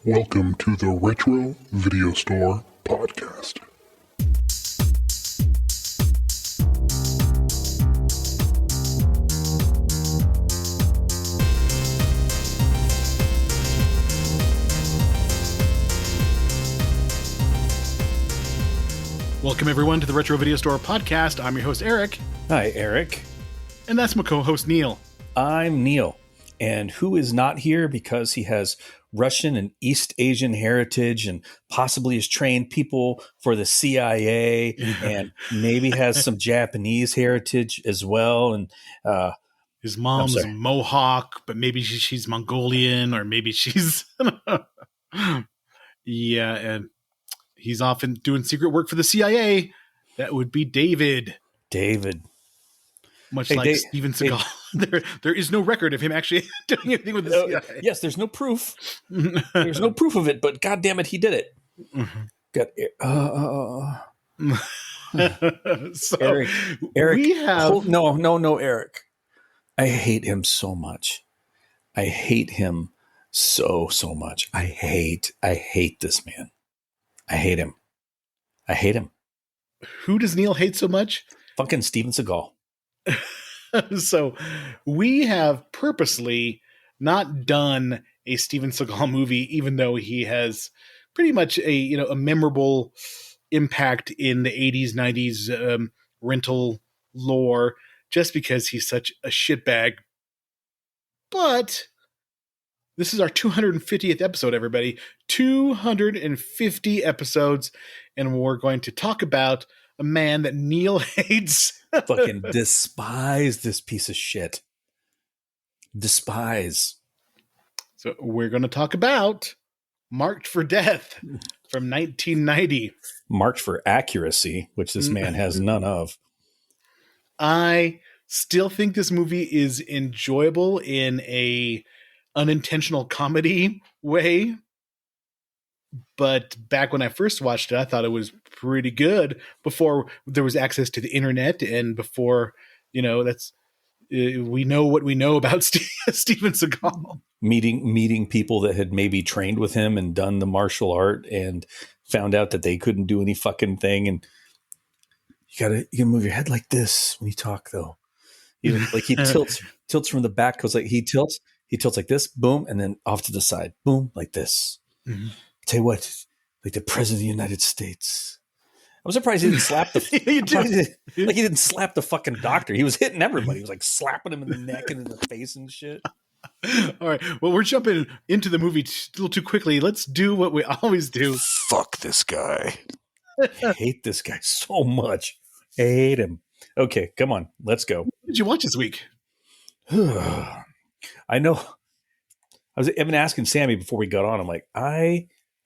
Welcome to the Retro Video Store Podcast. Welcome, everyone, to the Retro Video Store Podcast. I'm your host, Eric. Hi, Eric. And that's my co-host, Neil. I'm Neil. And who is not here because he has Russian and East Asian heritage and possibly has trained people for the CIA and maybe has some Japanese heritage as well. And his mom's Mohawk, but maybe she's Mongolian, or maybe she's... Yeah, and he's often doing secret work for the CIA. That would be David. Much like Steven Segal. There is no record of him actually doing anything with the CIA. Yes, there's no proof. There's no proof of it, but God damn it, he did it. So Eric, we have... No, Eric. I hate him so much. I hate him so much. I hate this man. I hate him. Who does Neil hate so much? Fucking Steven Segal. So we have purposely not done a Steven Seagal movie, even though he has pretty much a memorable impact in the 80s, 90s rental lore, just because he's such a shitbag. But this is our 250th episode, everybody. 250 episodes, and we're going to talk about a man that Neil hates. Fucking despise this piece of shit. Despise. So we're going to talk about Marked for Death from 1990. Marked for accuracy, which this man has none of. I still think this movie is enjoyable in a unintentional comedy way. But back when I first watched it, I thought it was pretty good before there was access to the internet and before, we know what we know about Steven Seagal. Meeting people that had maybe trained with him and done the martial art and found out that they couldn't do any fucking thing. And you gotta move your head like this when you talk, though. Even like he tilts from the back, because like he tilts like this, boom, and then off to the side, boom, like this. Mm-hmm. Tell you what, like the President of the United States. I'm surprised he didn't slap the. He didn't slap the fucking doctor. He was hitting everybody. He was like slapping him in the neck and in the face and shit. All right. Well, we're jumping into the movie a little too quickly. Let's do what we always do. Fuck this guy. I hate this guy so much. I hate him. Okay, come on. Let's go. What did you watch this week? I know. I've been asking Sammy before we got on. I'm like,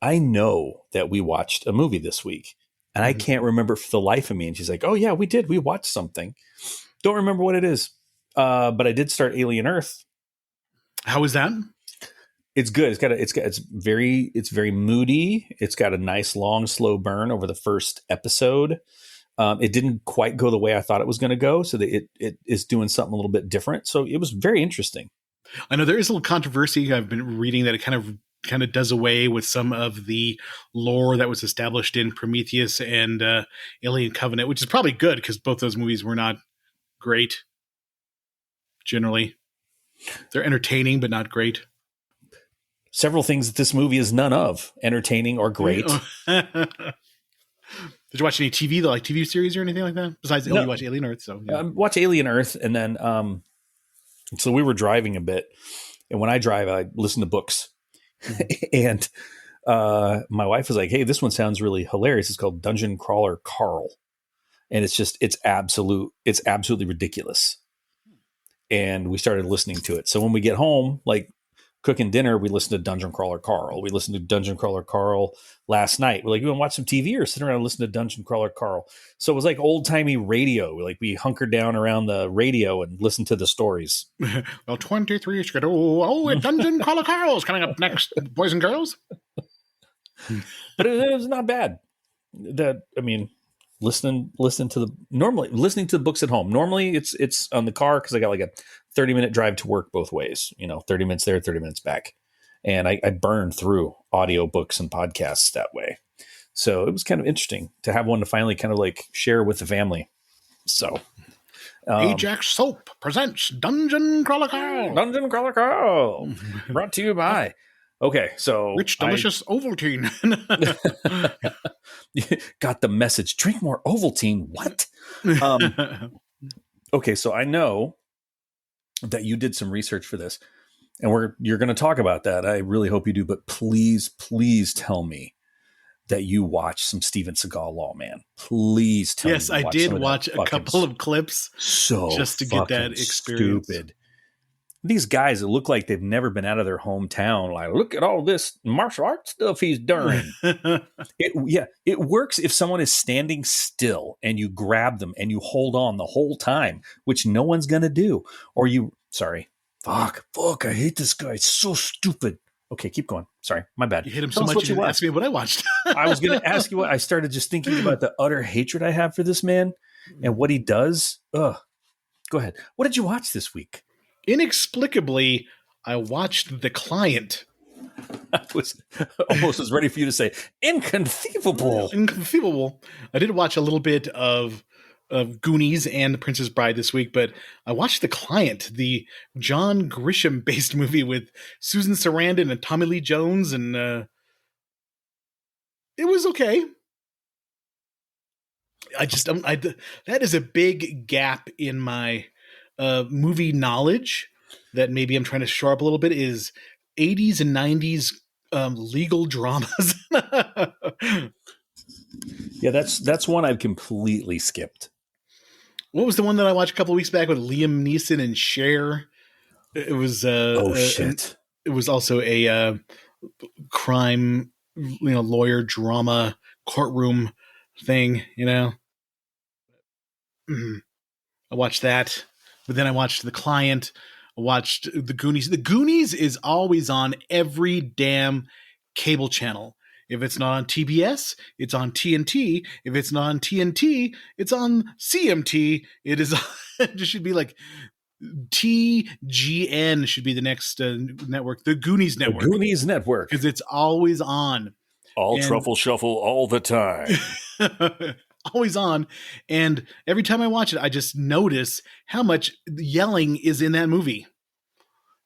I know that we watched a movie this week, and I can't remember for the life of me. And she's like, "Oh yeah, we did. We watched something. Don't remember what it is, but I did start Alien Earth. How was that? It's good. It's very moody. It's got a nice long slow burn over the first episode. It didn't quite go the way I thought it was going to go, so that it is doing something a little bit different. So it was very interesting. I know there is a little controversy. I've been reading that it kind of does away with some of the lore that was established in Prometheus and Alien Covenant, which is probably good because both those movies were not great. Generally, they're entertaining but not great. Several things that this movie is none of entertaining or great. Did you watch any TV, like TV series or anything like that? Besides, you watch Alien Earth. So yeah. Watch Alien Earth, and then so we were driving a bit, and when I drive, I listen to books. And my wife was like, "Hey, this one sounds really hilarious. It's called Dungeon Crawler Carl," and it's absolutely ridiculous. And we started listening to it. So when we get home, like cooking dinner, we listen to Dungeon Crawler Carl. We listened to Dungeon Crawler Carl last night. We're like, "You want to watch some TV or sit around and listen to Dungeon Crawler Carl?" So it was like old timey radio. Like we hunkered down around the radio and listened to the stories. Well, 23 years ago, Dungeon Crawler Carl is coming up next, boys and girls. But it was not bad. Listening to the books at home. Normally it's on the car because I got like a 30-minute drive to work both ways. 30 minutes there, 30 minutes back. And I burned through audiobooks and podcasts that way. So it was kind of interesting to have one to finally kind of like share with the family. So Ajax Soap presents Dungeon Chronicle. Dungeon Chronicle, brought to you by. Okay, so Rich, delicious Ovaltine. Got the message. Drink more Ovaltine. What? Okay, so I know that you did some research for this, and you're going to talk about that. I really hope you do, but please tell me that you watched some Steven Seagal Lawman. Please tell me. Yes, I did watch a couple of clips just to get that experience. Stupid. These guys that look like they've never been out of their hometown, like, look at all this martial arts stuff he's doing. It works if someone is standing still and you grab them and you hold on the whole time, which no one's going to do. Or fuck, I hate this guy. It's so stupid. Okay, keep going. Sorry, my bad. You hit him so much you asked me what I watched. I was going to ask you what I started just thinking about the utter hatred I have for this man and what he does. Ugh. Go ahead. What did you watch this week? Inexplicably, I watched The Client. I was almost as ready for you to say inconceivable. Inconceivable. I did watch a little bit of Goonies and The Princess Bride this week, but I watched The Client, the John Grisham-based movie with Susan Sarandon and Tommy Lee Jones, and it was okay. That is a big gap in my movie knowledge that maybe I'm trying to shore up a little bit, is 80s and 90s legal dramas. Yeah, that's one I've completely skipped. What was the one that I watched a couple of weeks back with Liam Neeson and Cher? It was shit. It was also a crime, lawyer drama courtroom thing. I watched that. But then I watched The Client. I watched The Goonies. The Goonies is always on every damn cable channel. If it's not on TBS, it's on TNT. If it's not on TNT, it's on CMT. It should be like TGN should be the next network. The Goonies Network. The Goonies Network. Because it's always on. Truffle shuffle all the time. Always on, and every time I watch it, I just notice how much yelling is in that movie.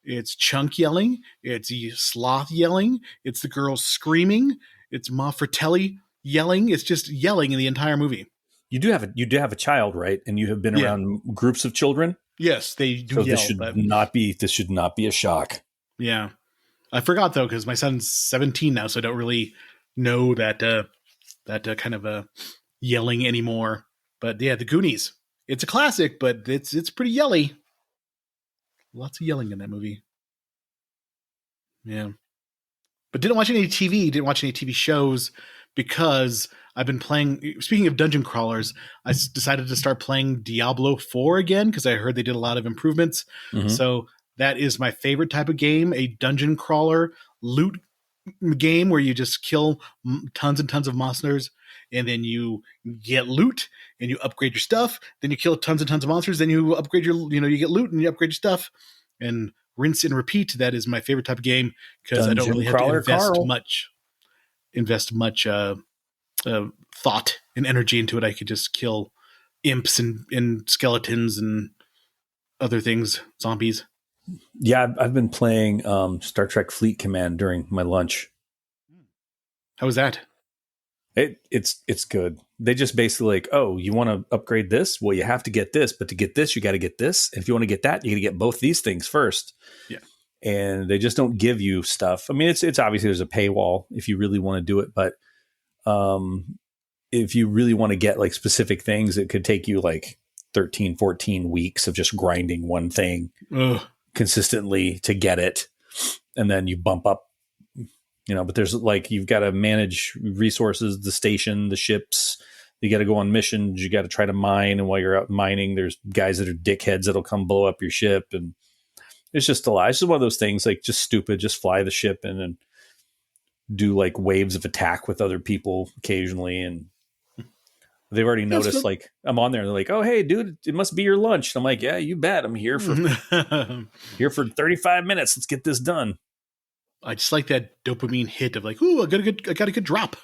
It's Chunk yelling, it's Sloth yelling, it's the girls screaming, it's Ma Fratelli yelling. It's just yelling in the entire movie. You do have a child, right? And you have been around groups of children. Yes, they do. So yell, this should not be a shock. Yeah, I forgot though because my son's 17 now, so I don't really know that kind of yelling anymore. But yeah, The Goonies. It's a classic, but it's pretty yelly. Lots of yelling in that movie. Yeah. But didn't watch any TV, didn't watch any TV shows because I've been playing, speaking of dungeon crawlers, I decided to start playing Diablo 4 again because I heard they did a lot of improvements. Mm-hmm. So that is my favorite type of game, a dungeon crawler loot game where you just kill tons and tons of monsters and then you get loot and you upgrade your stuff. Then you kill tons and tons of monsters. Then you upgrade you get loot and you upgrade your stuff and rinse and repeat. That is my favorite type of game because I don't really have to invest much thought and energy into it. I could just kill imps and skeletons and other things, zombies. Yeah, I've been playing Star Trek Fleet Command during my lunch. How was that? It's good. They just basically like, oh, you want to upgrade this? Well, you have to get this, but to get this, you got to get this. And if you want to get that, you got to get both these things first. Yeah. And they just don't give you stuff. I mean, it's obviously there's a paywall if you really want to do it, but if you really want to get like specific things, it could take you like 13, 14 weeks of just grinding one thing consistently to get it. And then you bump up, but there's like, you've got to manage resources, the station, the ships, you got to go on missions, you got to try to mine. And while you're out mining, there's guys that are dickheads that'll come blow up your ship. And it's just a lot. It's just one of those things like just stupid, just fly the ship in and do like waves of attack with other people occasionally. And they've already noticed, like I'm on there and they're like, oh, hey dude, it must be your lunch. And I'm like, yeah, you bet. I'm here for 35 minutes. Let's get this done. I just like that dopamine hit of like, ooh, I got a good drop.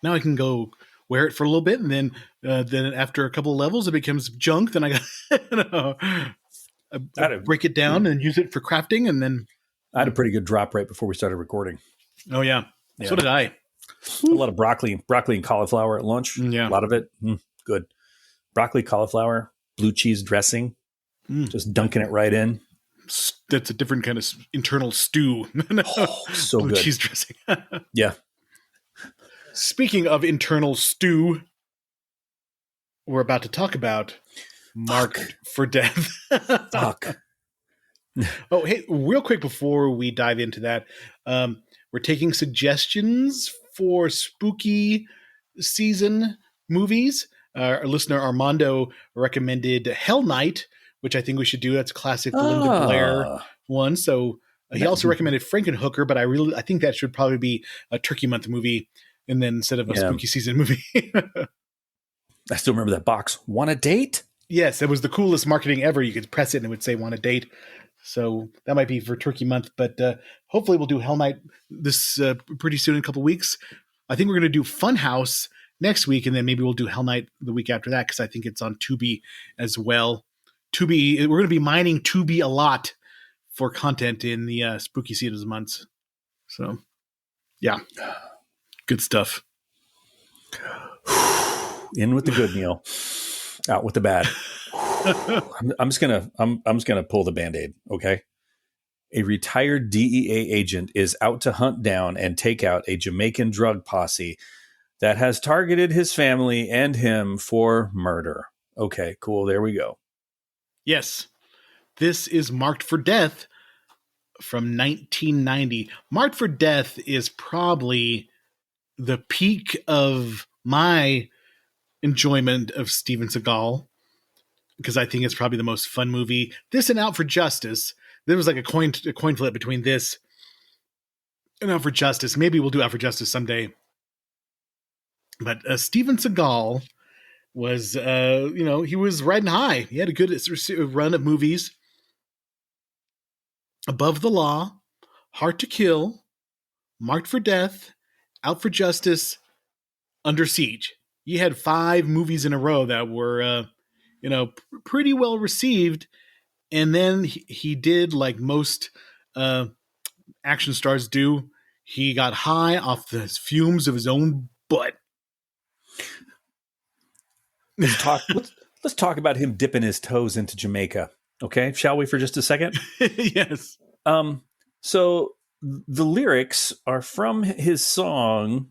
Now I can go wear it for a little bit, and then after a couple of levels, it becomes junk. Then I got break it down and use it for crafting, and then I had a pretty good drop right before we started recording. oh yeah, so did I. A lot of broccoli and cauliflower at lunch. Yeah, a lot of it. Good. Broccoli, cauliflower, blue cheese dressing. Just dunking it right in. That's a different kind of internal stew. So blue good. Cheese dressing. Yeah. Speaking of internal stew, we're about to talk about Marked for Death. Fuck. Oh, hey, real quick before we dive into that, we're taking suggestions for spooky season movies. Our listener Armando recommended Hell Night, which I think we should do. That's a classic Linda Blair one. So he also recommended Frankenhooker, but I think that should probably be a Turkey Month movie, and then instead of a spooky season movie. I still remember that box. Want a date? Yes, it was the coolest marketing ever. You could press it and it would say "Want a date." So that might be for Turkey Month, but hopefully we'll do Hell Night this pretty soon in a couple of weeks. I think we're going to do Funhouse next week, and then maybe we'll do Hell Night the week after that because I think it's on Tubi as well. Tubi, we're going to be mining Tubi a lot for content in the spooky season months. So, yeah, good stuff. In with the good, Neil. Out with the bad. I'm just gonna pull the Band-Aid, okay? A retired DEA agent is out to hunt down and take out a Jamaican drug posse that has targeted his family and him for murder. Okay, cool. There we go. Yes, this is Marked for Death from 1990. Marked for Death is probably the peak of my enjoyment of Steven Seagal, because I think it's probably the most fun movie. This and Out for Justice. There was like a coin flip between this and Out for Justice. Maybe we'll do Out for Justice someday. But Steven Seagal was, he was riding high. He had a good run of movies. Above the Law, Hard to Kill, Marked for Death, Out for Justice, Under Siege. He had 5 movies in a row that were, pretty well received. And then he did like most action stars do. He got high off the fumes of his own butt. Let's talk about him dipping his toes into Jamaica. Okay, shall we for just a second? Yes. So the lyrics are from his song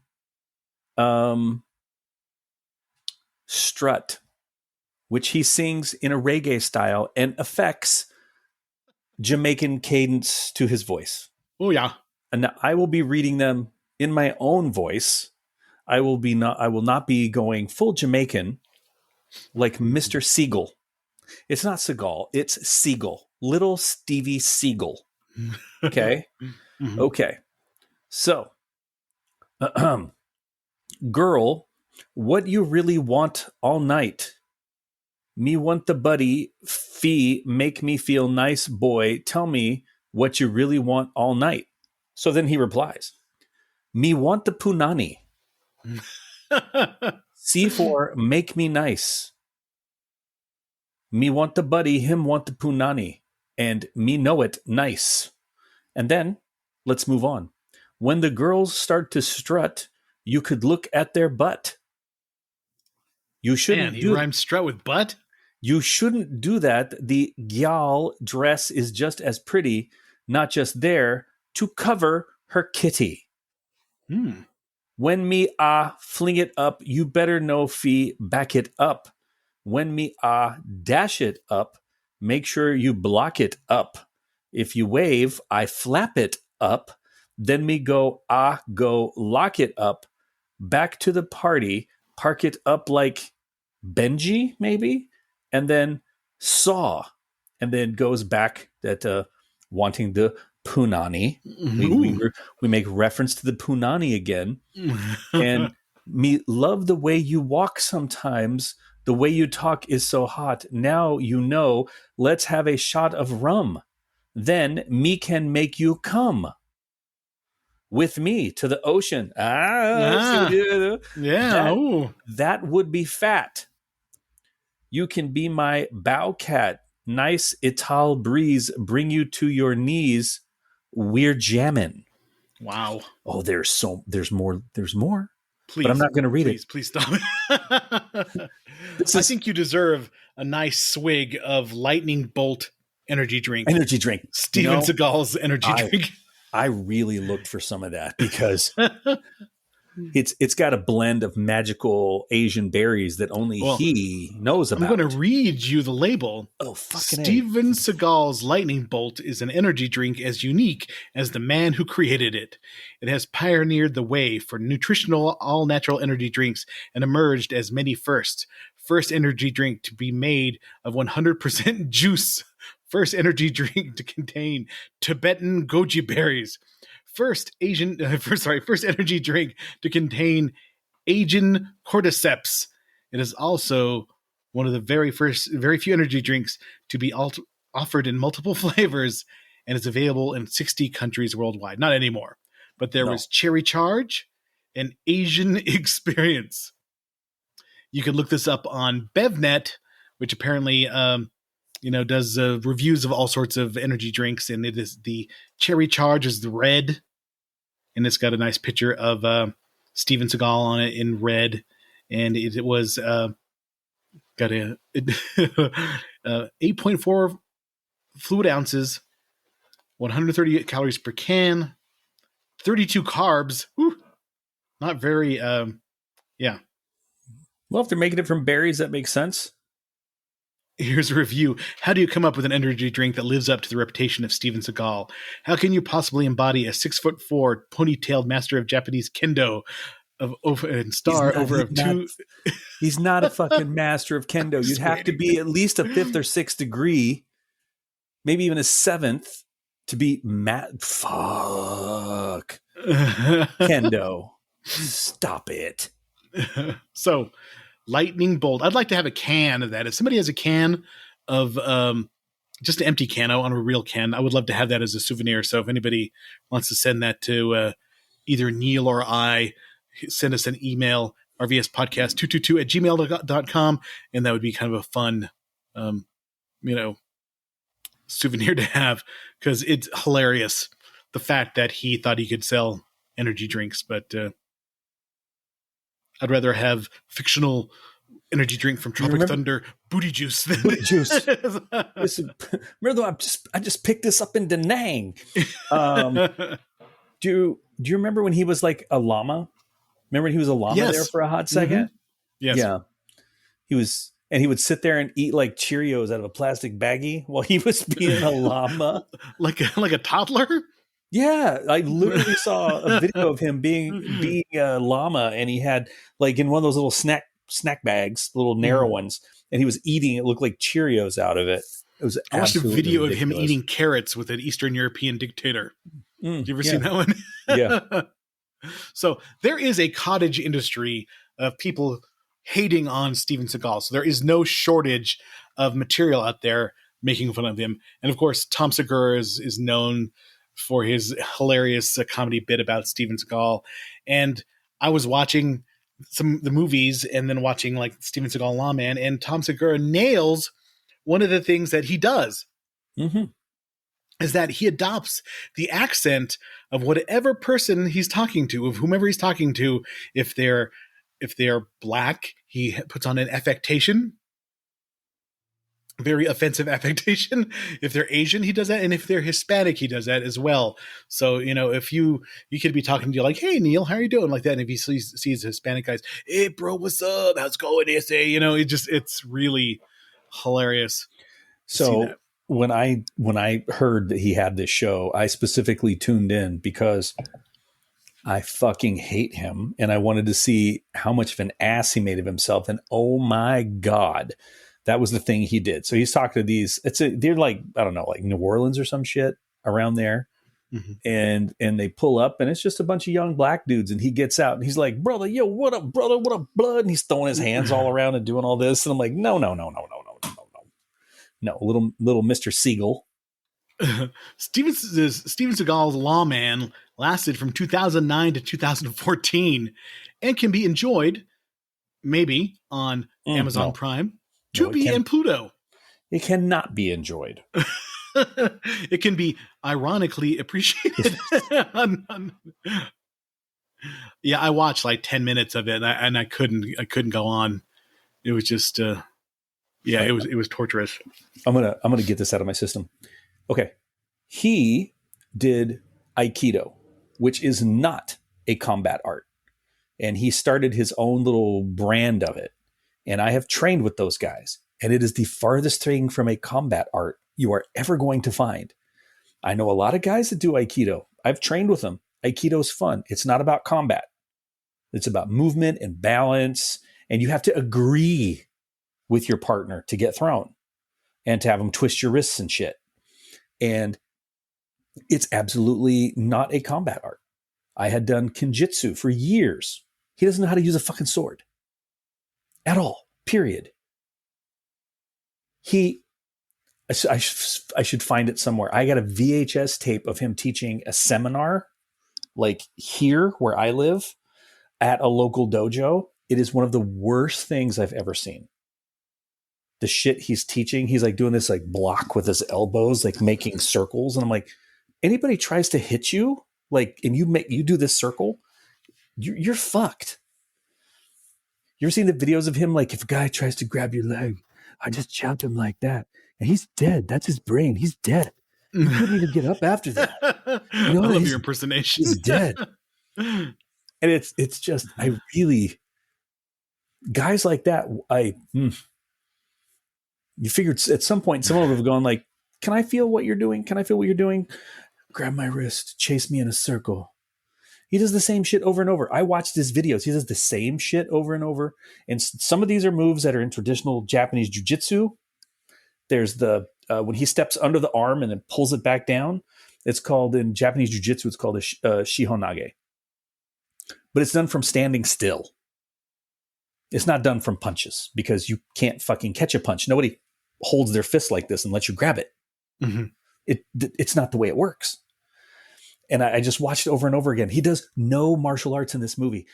Strut, which he sings in a reggae style and affects Jamaican cadence to his voice. Oh yeah. And I will be reading them in my own voice. I will not be going full Jamaican like Mr. Segal. It's not Seagal, it's Segal. Little Stevie Segal. Okay? Mm-hmm. Okay. So, girl, what you really want all night? Me want the buddy, fee, make me feel nice, boy. Tell me what you really want all night. So then he replies, me want the punani. C for make me nice. Me want the buddy, him want the punani. And me know it nice. And then let's move on. When the girls start to strut, you could look at their butt. You shouldn't rhymes strut with butt? You shouldn't do that. The gyal dress is just as pretty, not just there to cover her kitty. When me fling it up, you better know fee back it up. When me dash it up, make sure you block it up. If you wave, I flap it up. Then me go lock it up. Back to the party, park it up like Benji, maybe? And then saw. And then goes back that wanting the punani. We make reference to the punani again. And me love the way you walk sometimes. The way you talk is so hot. Now you know, let's have a shot of rum. Then me can make you come. with me to the ocean. Yeah. That, Ooh. that would be fat. You can be my bow cat. Nice Ital breeze bring you to your knees. We're jamming. Wow. Oh, there's more. Please, But I'm not going to read it. Please stop. This I is think you deserve a nice swig of lightning bolt energy drink. energy drink. Steven Seagal's energy drink. I really looked for some of that because it's got a blend of magical Asian berries that only he knows about. I'm going to read you the label. Oh, fucking Steven Seagal's Lightning Bolt is an energy drink as unique as the man who created it. It has pioneered the way for nutritional, all-natural energy drinks and emerged as many firsts. First energy drink to be made of 100% juice. First energy drink to contain Tibetan goji berries. First energy drink to contain Asian cordyceps. It is also one of the very few energy drinks to be offered in multiple flavors, and is available in 60 countries worldwide. Not anymore, but there was Cherry Charge and Asian Experience. You can look this up on BevNet, which apparently does reviews of all sorts of energy drinks, and it is the Cherry Charge is the red, and it's got a nice picture of Steven Seagal on it in red, and it was got a 8.4 fluid ounces, 138 calories per can, 32 carbs. Whew, not very, yeah. Well, if they're making it from berries, that makes sense. Here's a review. How do you come up with an energy drink that lives up to the reputation of Steven Seagal? How can you possibly embody a 6'4" ponytailed master of Japanese kendo He's not a fucking master of kendo. You'd have to be at least a 5th or 6th degree, maybe even a 7th, to be fuck kendo. Stop it. So, Lightning Bolt. I'd like to have a can of that. If somebody has a can of just an empty can on a real can, I would love to have that as a souvenir. So if anybody wants to send that to either Neil or I, send us an email, rvspodcast222@gmail.com, and that would be kind of a fun, souvenir to have, because it's hilarious, the fact that he thought he could sell energy drinks, but I'd rather have fictional energy drink from Tropic Thunder booty juice than booty juice. Listen, remember, I just picked this up in Da Nang. Do you remember when he was like a llama? Remember when he was a llama there for a hot second? Mm-hmm. Yes. Yeah. He would sit there and eat like Cheerios out of a plastic baggie while he was being a llama. like a toddler? Yeah, I literally saw a video of him being a llama, and he had like in one of those little snack bags, little narrow ones, and he was eating. It looked like Cheerios out of it. It was. I watched a video ridiculous. of him eating carrots with an Eastern European dictator. You ever seen that one? Yeah. So there is a cottage industry of people hating on Steven Seagal. So there is no shortage of material out there making fun of him. And of course, Tom Segura is known for his hilarious comedy bit about Steven Seagal. And I was watching the movies and then watching like Steven Seagal Lawman, and Tom Segura nails one of the things that he does. Mm-hmm. Is that he adopts the accent of whatever person he's talking to, of whomever he's talking to. If they're black, he puts on an affectation, very offensive affectation. If they're Asian, he does that, and if they're Hispanic, he does that as well. So if you could be talking to you like, "Hey Neil, how are you doing?" like that, and if he sees Hispanic guys, "Hey bro, what's up? How's it going?" They say, it's really hilarious. So when I heard that he had this show, I specifically tuned in because I fucking hate him, and I wanted to see how much of an ass he made of himself. And oh my God, that was the thing he did. So he's talking to these. They're like, I don't know, like New Orleans or some shit around there, and they pull up, and it's just a bunch of young black dudes. And he gets out, and he's like, "Brother, yo, what up, brother? What up, blood?" And he's throwing his hands all around and doing all this, and I'm like, no, little Mr. Segal. Steven Seagal's Lawman lasted from 2009 to 2014 and can be enjoyed maybe on Amazon No. Prime, No, it Tubi, can't. and Pluto. It cannot be enjoyed. It can be ironically appreciated. Yeah, I watched like 10 minutes of it, and I couldn't go on. It was just, Right. it was torturous. I'm gonna get this out of my system. Okay, he did Aikido, which is not a combat art, and he started his own little brand of it. And I have trained with those guys, and it is the farthest thing from a combat art you are ever going to find. I know a lot of guys that do Aikido. I've trained with them. Aikido's fun. It's not about combat. It's about movement and balance, and you have to agree with your partner to get thrown and to have them twist your wrists and shit. And it's absolutely not a combat art. I had done Kinjitsu for years. He doesn't know how to use a fucking sword at all, period. I should find it somewhere. I got a VHS tape of him teaching a seminar, like here where I live, at a local dojo. It is one of the worst things I've ever seen. The shit he's teaching, he's like doing this like block with his elbows, like making circles. And I'm like, anybody tries to hit you, like, and you do this circle, you're fucked. You ever seen the videos of him? Like, if a guy tries to grab your leg, I just chopped him like that, and he's dead. That's his brain. He's dead. He couldn't even get up after that. I love your impersonation. He's dead. And it's just, I really, guys like that, you figured at some point someone would have gone like, can I feel what you're doing? Can I feel what you're doing? Grab my wrist, chase me in a circle. He does the same shit over and over. I watched his videos. He does the same shit over and over. And some of these are moves that are in traditional Japanese jiu-jitsu. There's the, when he steps under the arm and then pulls it back down, it's called, in Japanese jiu-jitsu, it's called a shihonage. But it's done from standing still. It's not done from punches, because you can't fucking catch a punch. Nobody holds their fist like this and lets you grab it. Mm-hmm. It's not the way it works. And I just watched it over and over again. He does no martial arts in this movie.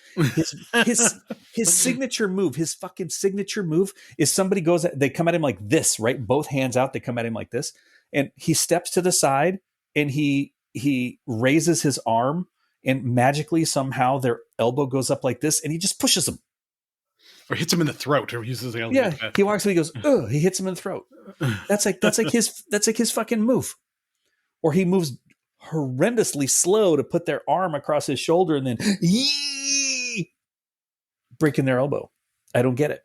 His signature move, his fucking signature move is somebody goes, they come at him like this, right? Both hands out, they come at him like this. And he steps to the side and he raises his arm, and magically somehow their elbow goes up like this, and he just pushes them. Or hits him in the throat, or uses the elbow. Yeah, he walks and he goes, ugh, he hits him in the throat. That's like his fucking move. Or he moves horrendously slow to put their arm across his shoulder and then breaking their elbow. I don't get it.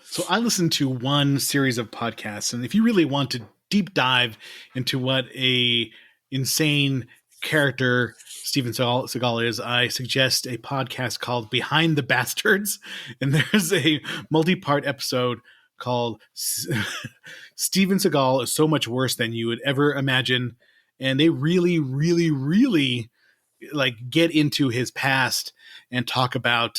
So I listened to one series of podcasts, and if you really want to deep dive into what a insane character Steven Segal is, I suggest a podcast called Behind the Bastards. And there's a multi-part episode called Steven Segal is so much worse than you would ever imagine. And they really, really, really like get into his past and talk about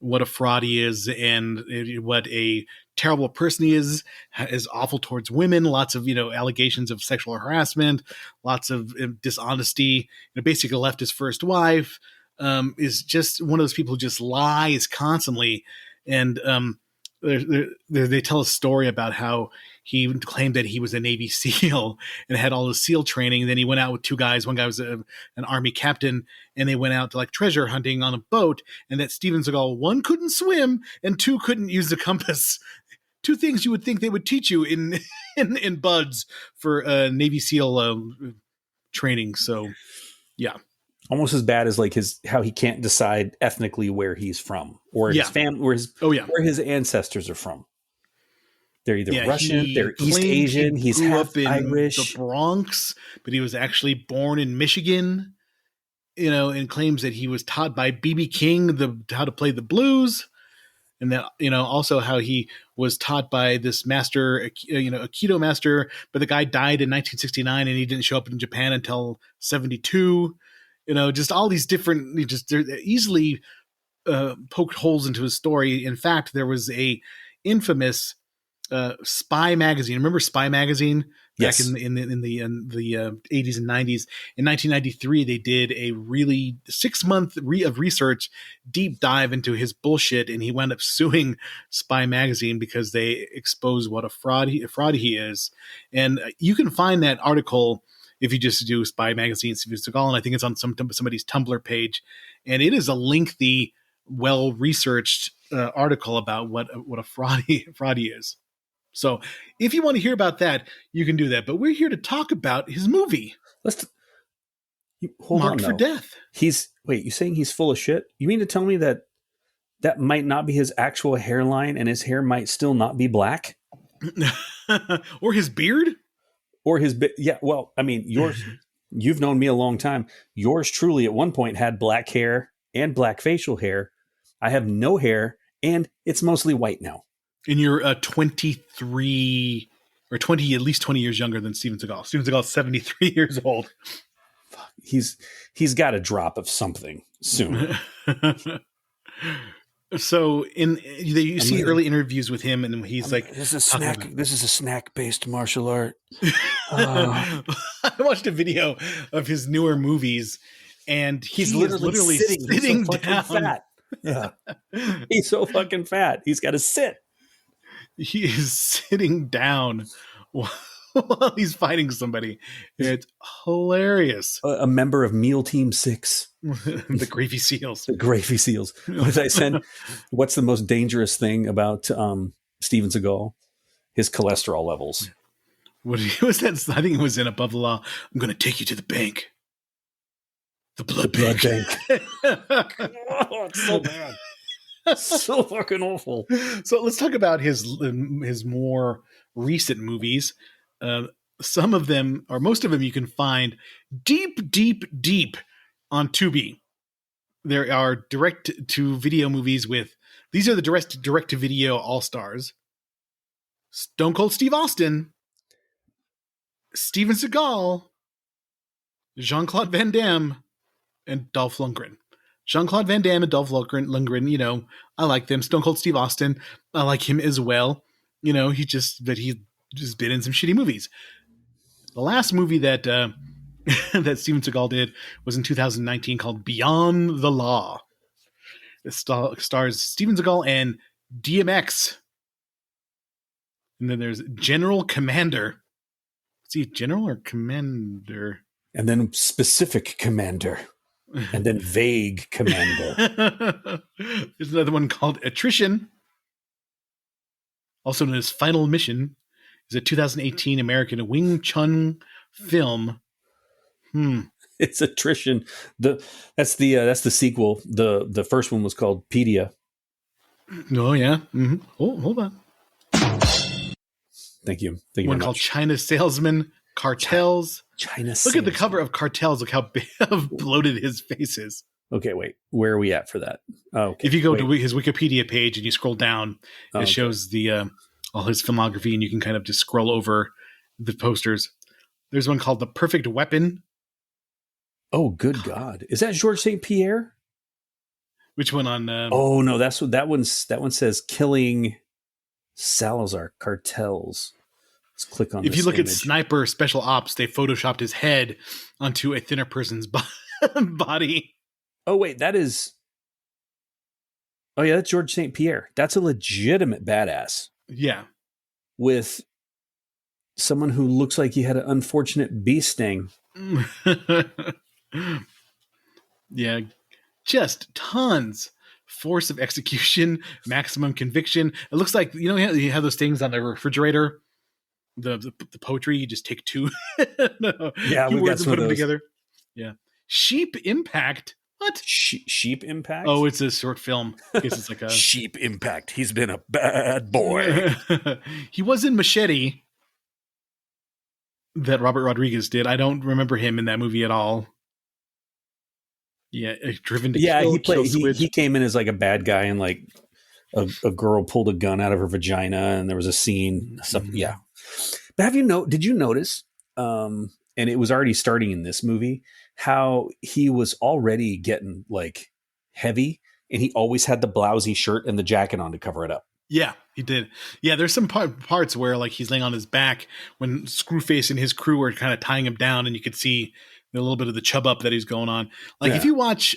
what a fraud he is and what a terrible person he is awful towards women, lots of, allegations of sexual harassment, lots of dishonesty, basically left his first wife, is just one of those people who just lies constantly. And they tell a story about how he claimed that he was a Navy SEAL and had all the SEAL training. And then he went out with two guys. One guy was an Army captain, and they went out to like treasure hunting on a boat. And that Steven Seagal, one, couldn't swim, and two, couldn't use the compass. Two things you would think they would teach you in buds for Navy SEAL training. So, yeah. Almost as bad as like how he can't decide ethnically where he's from, or his family, where his ancestors are from. They're either Russian, they're East Asian. He's half Irish. The Bronx, but he was actually born in Michigan. And claims that he was taught by B.B. King how to play the blues, and that also how he was taught by this master, a Aikido master. But the guy died in 1969, and he didn't show up in Japan until 1972. Just all these different, they're easily poked holes into his story. In fact, there was a infamous Spy magazine. Remember Spy magazine? back Yes. in the 80s and 90s. In 1993, they did a really 6-month of research, deep dive into his bullshit, and he wound up suing Spy Magazine because they exposed what a fraud he is. And you can find that article if you just do Spy Magazine, Steven Segal, and I think it's on somebody's Tumblr page, and it is a lengthy, well-researched article about what a fraud he is. So if you want to hear about that, you can do that. But we're here to talk about his movie, Hold Marked on, for though. Death. Wait, you saying he's full of shit? You mean to tell me that might not be his actual hairline and his hair might still not be black? Or his beard? Or yeah, well, I mean, you've known me a long time. Yours truly at one point had black hair and black facial hair. I have no hair and it's mostly white now. And you're 23 or 20, at least 20 years younger than Steven Seagal. Steven Seagal is 73 years old. He's got a drop of something soon. So you see early interviews with him, and he's like, "This is a snack based martial art." I watched a video of his newer movies, and he's literally sitting so down. Fat. Yeah, he's so fucking fat. He's got to sit. He is sitting down while he's fighting somebody. It's hilarious. A member of Meal Team 6. The Gravy Seals. The Gravy Seals. What did I send? What's the most dangerous thing about Steven Seagal? His cholesterol levels. What was that? I think it was in Above the Law. I'm going to take you to the bank. The blood bank. Oh, it's so bad. So fucking awful. So let's talk about his more recent movies. Some of them, or most of them, you can find deep on Tubi. There are direct-to-video movies with... These are the direct-to-video all-stars. Stone Cold Steve Austin, Steven Seagal, Jean-Claude Van Damme, and Dolph Lundgren. Jean-Claude Van Damme and Dolph Lundgren, I like them. Stone Cold Steve Austin, I like him as well. He's just been in some shitty movies. The last movie that that Steven Seagal did was in 2019 called Beyond the Law. It stars Steven Seagal and DMX. And then there's General Commander. See, General or Commander? And then Specific Commander. And then Vague Commander. There's another one called Attrition. Also known as Final Mission. Is a 2018 American Wing Chun film. It's Attrition. That's the sequel. The first one was called Pedia. Oh yeah. Mm-hmm. Oh, hold on. Thank you. Thank you. One called China Salesman, Cartels. China. Look at the cover of Cartels. Look how bloated his face is. Okay, wait. Where are we at for that? Oh, okay. If you go to his Wikipedia page and you scroll down, it shows the all his filmography, and you can kind of just scroll over the posters. There's one called The Perfect Weapon. Oh, good God! Is that Georges St. Pierre? Which one on? Oh no, that one says Killing Salazar Cartels. Let's click on. If you look image. at Sniper Special Ops, they photoshopped his head onto a thinner person's body. Oh wait, that is. Oh yeah, that's Georges St. Pierre. That's a legitimate badass. Yeah, with someone who looks like he had an unfortunate bee sting. Yeah, just tons. Force of execution, maximum conviction. It looks like, you have those things on the refrigerator, the poetry. You just take two, yeah, two we've words got and put them together. Yeah, Sheep Impact. What? Sheep Impact? Oh, it's a short film. I guess it's like a Sheep Impact. He's been a bad boy. He was in Machete that Robert Rodriguez did. I don't remember him in that movie at all. Yeah, Driven to Kill. He came in as like a bad guy, and like a girl pulled a gun out of her vagina, and there was a scene. Mm-hmm. Yeah, but did you notice? And it was already starting in this movie how he was already getting like heavy, and he always had the blousy shirt and the jacket on to cover it up. Yeah, he did. Yeah, there's some parts where like he's laying on his back when Screwface and his crew are kind of tying him down, and you could see a little bit of the chub up that he's going on. Like if Yeah. you watch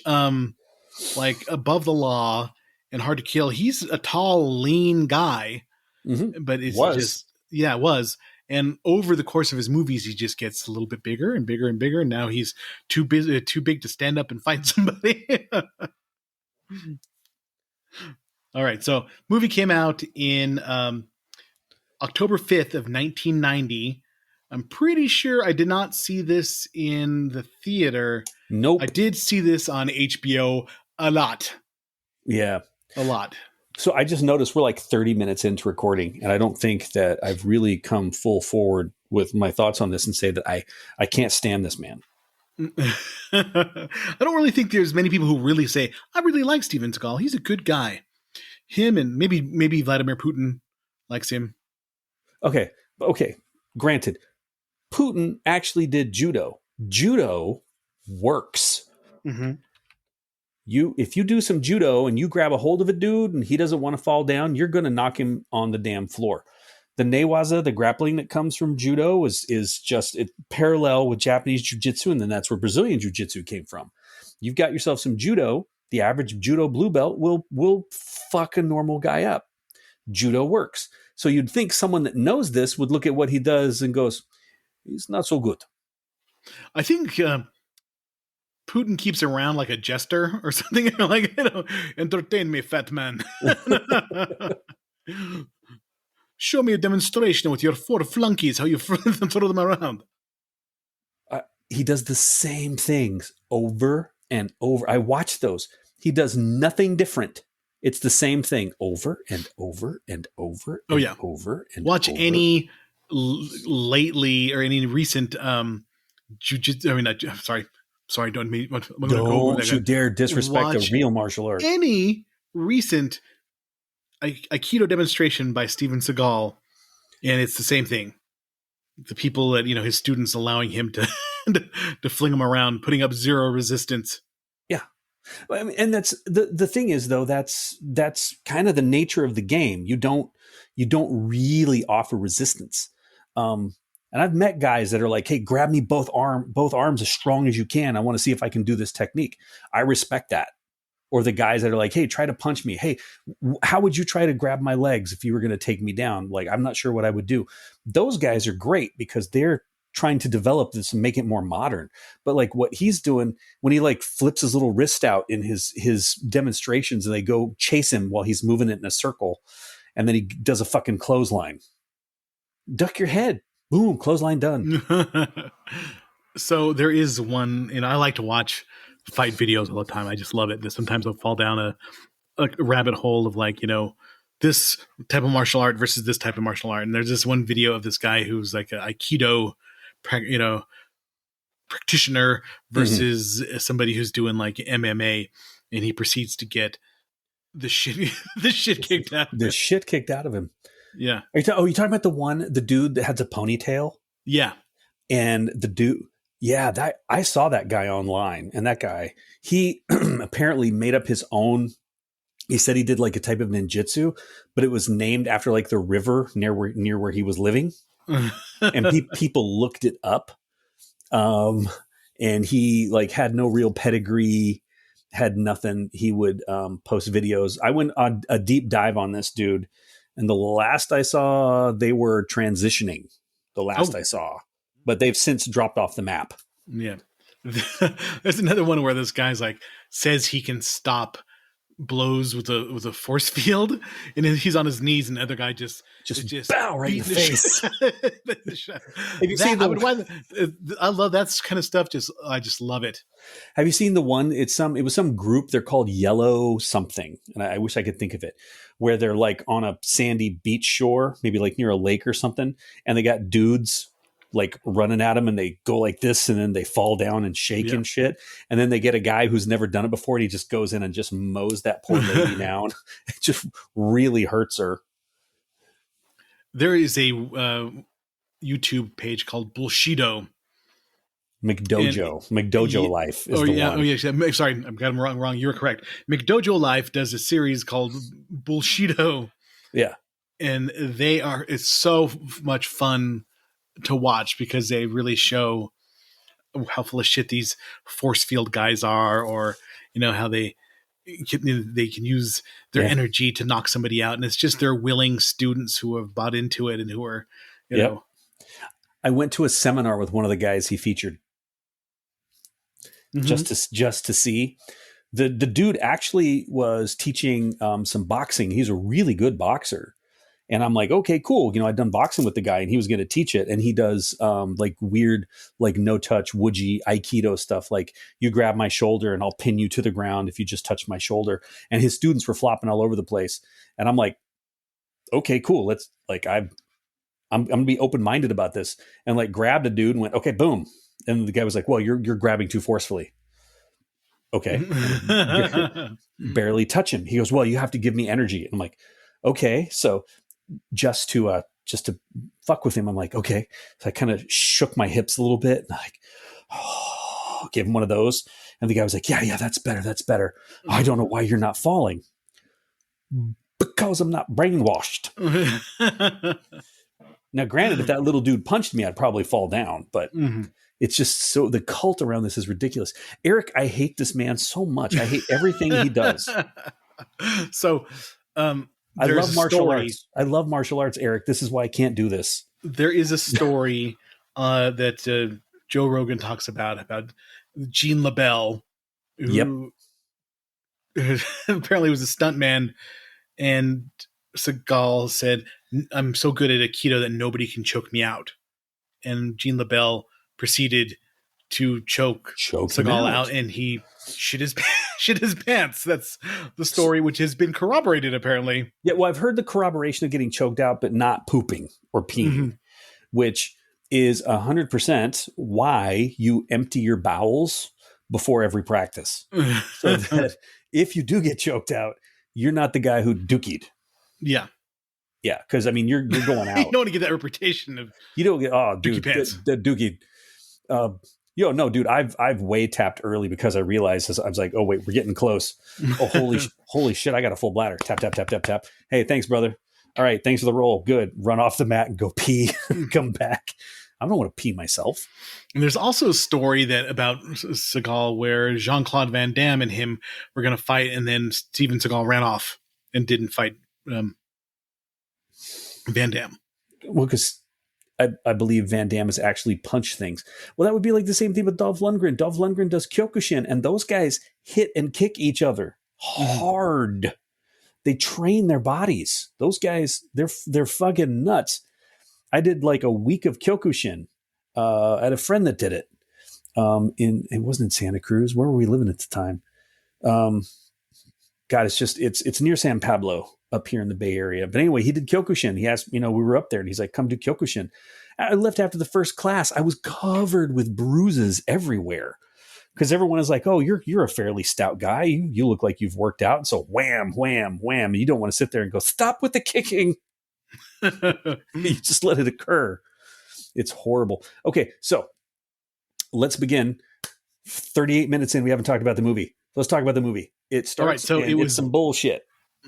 like Above the Law and Hard to Kill, he's a tall, lean guy, but it's Was. just it was. And over the course of his movies, he just gets a little bit bigger and bigger and bigger. And now he's too big to stand up and fight somebody. All right, so movie came out in October 5th of 1990. I'm pretty sure I did not see this in the theater. Nope. I did see this on HBO a lot. Yeah. A lot. So I just noticed we're like 30 minutes into recording, and I don't think that I've really come full forward with my thoughts on this and say that I can't stand this man. I don't really think there's many people who really say, I really like Steven Seagal. He's a good guy. Him and maybe Vladimir Putin likes him. Okay. Granted, Putin actually did judo. Judo works. Mm-hmm. If you do some judo and you grab a hold of a dude and he doesn't want to fall down, you're going to knock him on the damn floor. The newaza, the grappling that comes from judo, is just parallel with Japanese jiu-jitsu, and then that's where Brazilian jiu-jitsu came from. You've got yourself some judo. The average judo blue belt will fuck a normal guy up. Judo works. So you'd think someone that knows this would look at what he does and goes, he's not so good. I think Putin keeps around like a jester or something. Like, entertain me, fat man. Show me a demonstration with your 4 flunkies, how you throw them around. He does the same things over and over. I watch those. He does nothing different. It's the same thing over and over and over. Oh, yeah. Over and watch over. Any lately or any recent jiu-jitsu. I mean, sorry, don't mean. Don't you dare disrespect a real martial art. Any recent Aikido demonstration by Steven Seagal, and it's the same thing. The people that his students allowing him to to fling him around, putting up zero resistance. Yeah, I mean, and that's the thing is though that's kind of the nature of the game. You don't really offer resistance. And I've met guys that are like, "Hey, grab me both arms as strong as you can. I want to see if I can do this technique." I respect that. Or the guys that are like, "Hey, try to punch me. Hey, how would you try to grab my legs if you were going to take me down? Like, I'm not sure what I would do." Those guys are great because they're trying to develop this and make it more modern. But like what he's doing when he like flips his little wrist out in his demonstrations and they go chase him while he's moving it in a circle, and then he does a fucking clothesline. Duck your head. Boom, clothesline done. So there is one, I like to watch fight videos all the time. I just love it. Sometimes I'll fall down a rabbit hole of like, this type of martial art versus this type of martial art. And there's this one video of this guy who's like an Aikido, practitioner versus somebody who's doing like MMA, and he proceeds to get the shit kicked out. The shit kicked out of him. Yeah. Are you talking about the dude that has a ponytail? Yeah. And the dude, yeah, that I saw that guy online, and that guy, he apparently made up his own. He said he did like a type of ninjutsu, but it was named after like the river near where he was living, and people looked it up. And he like had no real pedigree, had nothing. He would post videos. I went on a deep dive on this dude, and the last I saw, they were transitioning. The last I saw. But they've since dropped off the map. Yeah. There's another one where this guy's like says he can stop blows with a force field, and he's on his knees, and the other guy just bow right in the face. Have you seen I love that kind of stuff. I just love it. Have you seen the one? It was some group. They're called Yellow something, and I wish I could think of it. Where they're like on a sandy beach shore, maybe like near a lake or something, and they got dudes like running at them, and they go like this, and then they fall down and shake and shit. And then they get a guy who's never done it before, and he just goes in and just mows that poor lady down. It just really hurts her. There is a YouTube page called Bullshido. McDojo Life is the one. Oh yeah. Sorry, I've got him wrong. You were correct. McDojo Life does a series called Bullshido. Yeah. And it's so much fun to watch because they really show how full of shit these force field guys are, or, how they can use their energy to knock somebody out. And it's just their willing students who have bought into it and who are, you know. I went to a seminar with one of the guys he featured just to see. The dude actually was teaching some boxing. He's a really good boxer. And I'm like, okay, cool. I'd done boxing with the guy and he was going to teach it. And he does like weird, like no touch, woodgy Aikido stuff. Like you grab my shoulder and I'll pin you to the ground if you just touch my shoulder. And his students were flopping all over the place. And I'm like, okay, cool. Let's like, I'm going to be open-minded about this, and like grabbed a dude and went, okay, boom. And the guy was like, well, you're grabbing too forcefully. Okay. Barely touch him. He goes, well, you have to give me energy. And I'm like, okay. So just to fuck with him, I'm like, okay. So I kind of shook my hips a little bit and like, gave him one of those. And the guy was like, yeah, that's better. That's better. I don't know why you're not falling. Because I'm not brainwashed. Now, granted, if that little dude punched me, I'd probably fall down, but it's just so the cult around this is ridiculous. Eric, I hate this man so much. I hate everything he does. So, I love martial arts. I love martial arts, Eric. This is why I can't do this. There is a story that Joe Rogan talks about Gene LaBelle, who apparently was a stuntman, and Segal said, I'm so good at Aikido that nobody can choke me out. And Gene LaBelle proceeded to choke Segal out, and he shit his pants. That's the story, which has been corroborated, apparently. Yeah, well, I've heard the corroboration of getting choked out, but not pooping or peeing, which is 100% why you empty your bowels before every practice. So that if you do get choked out, you're not the guy who dookied. Yeah. Yeah, because I mean, you're going out. You don't want to get that reputation of you don't get dookie pants. The dookie. No, dude, I've way tapped early because I realized I was like, oh wait, we're getting close. Oh holy shit, I got a full bladder. Tap tap tap tap tap. Hey, thanks, brother. All right, thanks for the roll. Good. Run off the mat and go pee. Come back. I don't want to pee myself. And there's also a story about Segal where Jean-Claude Van Damme and him were going to fight, and then Steven Segal ran off and didn't fight Van Damme. Well, because I believe Van Damme has actually punched things. Well, that would be like the same thing with Dolph Lundgren. Dolph Lundgren does Kyokushin, and those guys hit and kick each other hard. They train their bodies. Those guys, they're fucking nuts. I did like a week of Kyokushin. I had a friend that did it. It wasn't in Santa Cruz. Where were we living at the time? God, it's near San Pablo up here in the Bay Area. But anyway, he did Kyokushin. He asked, we were up there and he's like, come do Kyokushin. I left after the first class. I was covered with bruises everywhere because everyone is like, oh, you're a fairly stout guy. You look like you've worked out. And so wham, wham, wham. You don't want to sit there and go, stop with the kicking. You just let it occur. It's horrible. Okay, so let's begin. 38 minutes in, we haven't talked about the movie. Let's talk about the movie. It starts. All right, so it was some bullshit.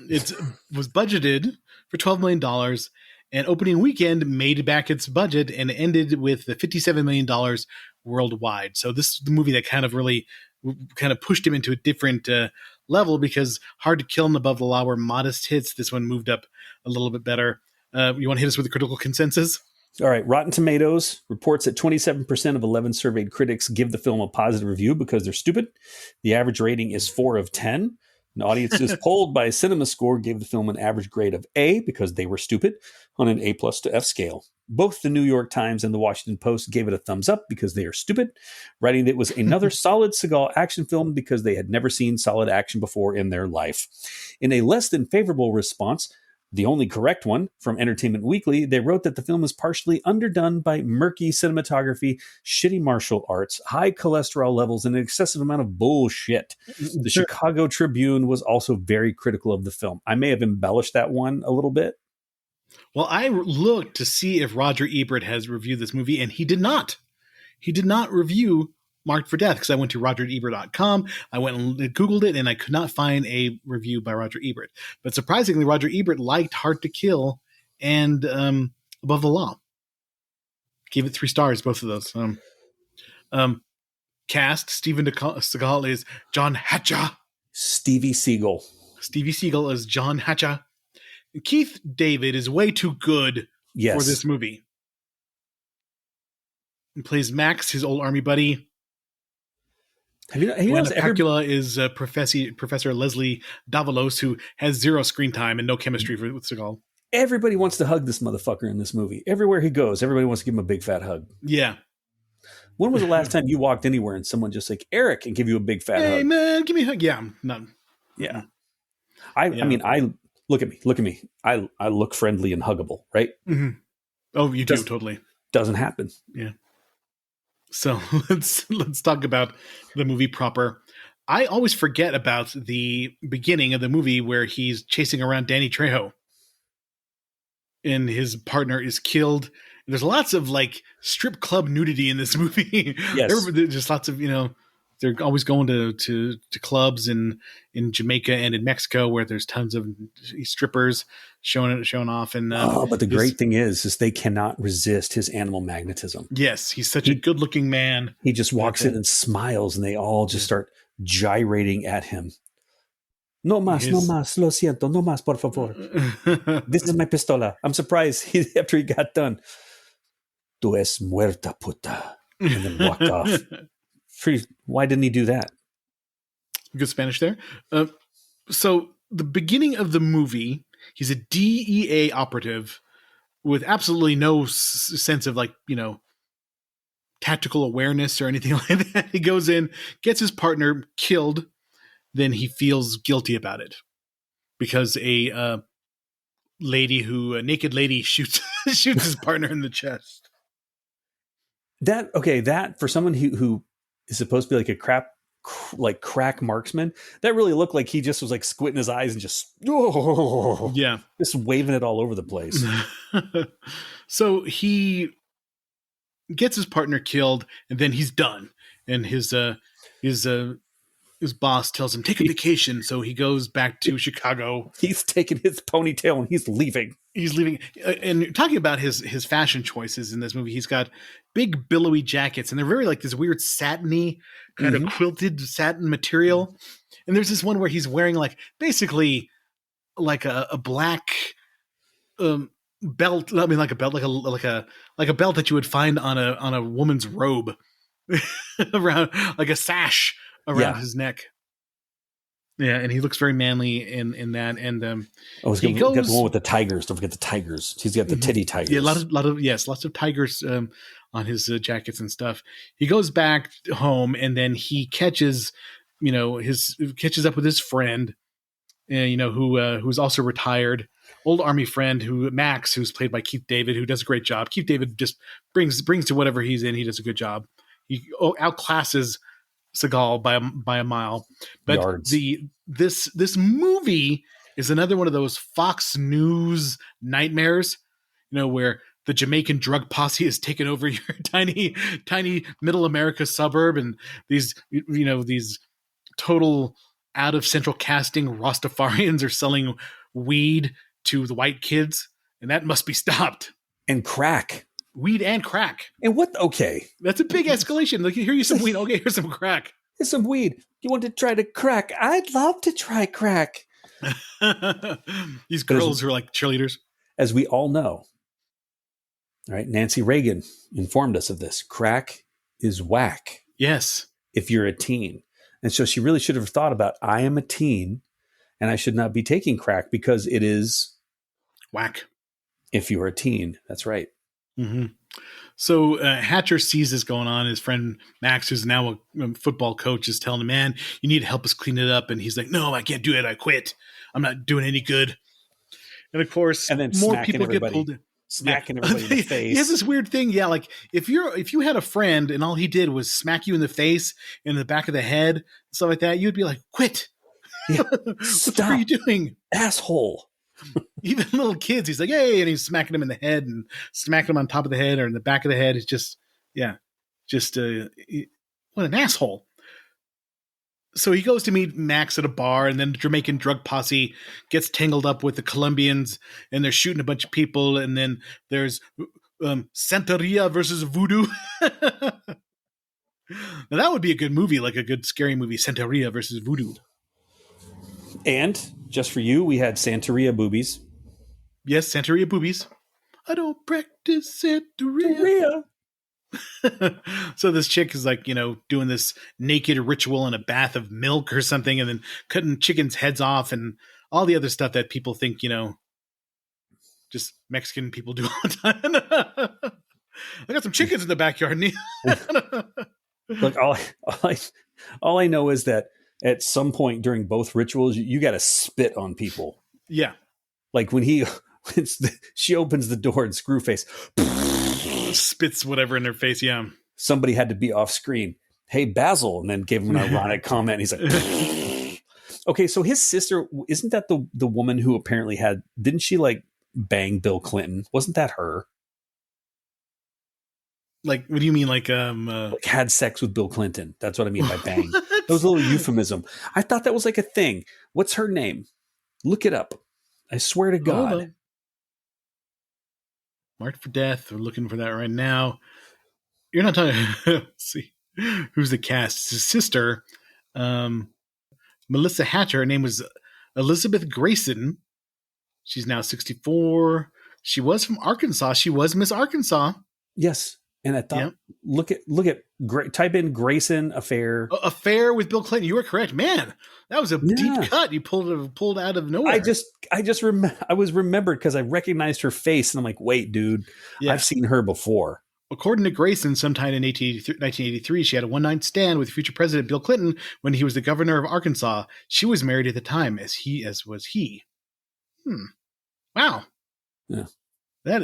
It was budgeted for $12 million, and opening weekend made back its budget and ended with the $57 million worldwide. So this is the movie that kind of pushed him into a different level, because Hard to Kill and Above the Law were modest hits. This one moved up a little bit better. You want to hit us with the critical consensus? All right. Rotten Tomatoes reports that 27% of 11 surveyed critics give the film a positive review because they're stupid. The average rating is 4 of 10. An audience is polled by CinemaScore gave the film an average grade of A because they were stupid on an A+ to F scale. Both the New York Times and the Washington Post gave it a thumbs up because they are stupid, writing that it was another solid Seagal action film because they had never seen solid action before in their life. In a less than favorable response, the only correct one, from Entertainment Weekly, they wrote that the film is partially underdone by murky cinematography, shitty martial arts, high cholesterol levels, and an excessive amount of bullshit. The Chicago Tribune was also very critical of the film. I may have embellished that one a little bit. Well, I looked to see if Roger Ebert has reviewed this movie, and he did not. He did not review marked for death because I went to rogerebert.com. I went and Googled it, and I could not find a review by Roger Ebert. But surprisingly, Roger Ebert liked Hard to Kill and Above the Law. Gave it 3 stars, both of those. Cast, Steven Segal is John Hatcher. Stevie Segal. Stevie Segal is John Hatcher. Keith David is way too good for this movie. He plays Max, his old army buddy. Have you noticed Pacula is Professor Leslie Davalos, who has 0 screen time and no chemistry with Segal. Everybody wants to hug this motherfucker in this movie. Everywhere he goes, everybody wants to give him a big fat hug. Yeah. When was the last time you walked anywhere and someone just like Eric and give you a big fat hug? Hey man, give me a hug. Yeah, none. Yeah. I mean, look at me. I look friendly and huggable, right? Mm-hmm. Oh, you do totally. Doesn't happen. Yeah. So let's talk about the movie proper. I always forget about the beginning of the movie where he's chasing around Danny Trejo, and his partner is killed. There's lots of like strip club nudity in this movie. Yes. There's just lots of, they're always going to clubs in Jamaica and in Mexico where there's tons of strippers showing off. And but the great thing is they cannot resist his animal magnetism. Yes, he's such a good looking man. He just walks in and smiles, and they all just start gyrating at him. No más, lo siento, no más, por favor. This is my pistola. I'm surprised after he got done. Tu es muerta, puta. And then walked off. Why didn't he do that? Good Spanish there. So the beginning of the movie, he's a DEA operative with absolutely no sense of tactical awareness or anything like that. He goes in, gets his partner killed, then he feels guilty about it because a naked lady shoots his partner in the chest. That for someone who is supposed to be like a crack marksman, that really looked like he just was like squinting his eyes and just just waving it all over the place. So he gets his partner killed, and then he's done. And his boss tells him, take a vacation. So he goes back to Chicago. He's taking his ponytail and he's leaving. And talking about his fashion choices in this movie, he's got big billowy jackets, and they're very like this weird satiny kind of quilted satin material. And there's this one where he's wearing basically a black belt. I mean, like a belt, like a belt that you would find on a woman's robe around, like a sash around his neck. Yeah, and he looks very manly in that. And he got the one with the tigers. Don't forget the tigers. He's got the titty tigers. Yeah, lots of tigers on his jackets and stuff. He goes back home, and then he catches up with his friend, who's also retired, old army friend Max, who's played by Keith David, who does a great job. Keith David just brings to whatever he's in. He does a good job. He outclasses Segal by a mile. But Yards. This movie is another one of those Fox News nightmares, where the Jamaican drug posse has taken over your tiny middle America suburb, and these total out of central casting Rastafarians are selling weed to the white kids, and that must be stopped. And crack. Weed and crack. And what? Okay. That's a big escalation. Like, here you some weed. Okay, here's some crack. Here's some weed. You want to try to crack? I'd love to try crack. These girls who are like cheerleaders. As we all know, right? Nancy Reagan informed us of this. Crack is whack. Yes. If you're a teen. And so she really should have thought about, I am a teen and I should not be taking crack because it is whack. If you're a teen. That's right. Mm-hmm. So Hatcher sees this going on. His friend Max, who's now a football coach, is telling him, man, you need to help us clean it up. And he's like, no, I can't do it. I quit. I'm not doing any good. And of course, and then more people get pulled in. Smacking everybody in the face. He has this weird thing. Yeah, like if you had a friend and all he did was smack you in the face, in the back of the head, stuff like that, you'd be like, quit. Yeah. What are you doing? Asshole. Even little kids, he's like, hey, and he's smacking them in the head and smacking them on top of the head or in the back of the head. It's just What an asshole. So he goes to meet Max at a bar, and then the Jamaican drug posse gets tangled up with the Colombians, and they're shooting a bunch of people, and then there's Santeria versus Voodoo. Now that would be a good movie, like a good scary movie, Santeria versus Voodoo. And just for you, we had Santeria boobies. Yes, Santeria boobies. I don't practice Santeria. So this chick is like, doing this naked ritual in a bath of milk or something, and then cutting chickens' heads off and all the other stuff that people think, just Mexican people do all the time. I got some chickens in the backyard. Look, all I know is that at some point during both rituals, you got to spit on people. Yeah. Like when she opens the door and Screwface spits whatever in her face. Yeah. Somebody had to be off screen. Hey, Basil. And then gave him an ironic comment. He's like, okay. So his sister, isn't that the woman who apparently didn't she like bang Bill Clinton? Wasn't that her? Like, what do you mean? Like had sex with Bill Clinton. That's what I mean by bang. That was a little euphemism. I thought that was like a thing. What's her name? Look it up. I swear to God. Marked for death. We're looking for that right now. You're not talking. Let's see. Who's the cast? It's his sister, Melissa Hatcher. Her name was Elizabeth Grayson. She's now 64. She was from Arkansas. She was Miss Arkansas. Yes. And I thought, look at type in Grayson affair. Affair with Bill Clinton. You were correct, man. That was a deep cut. You pulled out of nowhere. I was remembered because I recognized her face, and I'm like, wait, dude, I've seen her before. According to Grayson, sometime in 1983, she had a one-night stand with future President Bill Clinton when he was the governor of Arkansas. She was married at the time, as was he. Wow. Yeah. That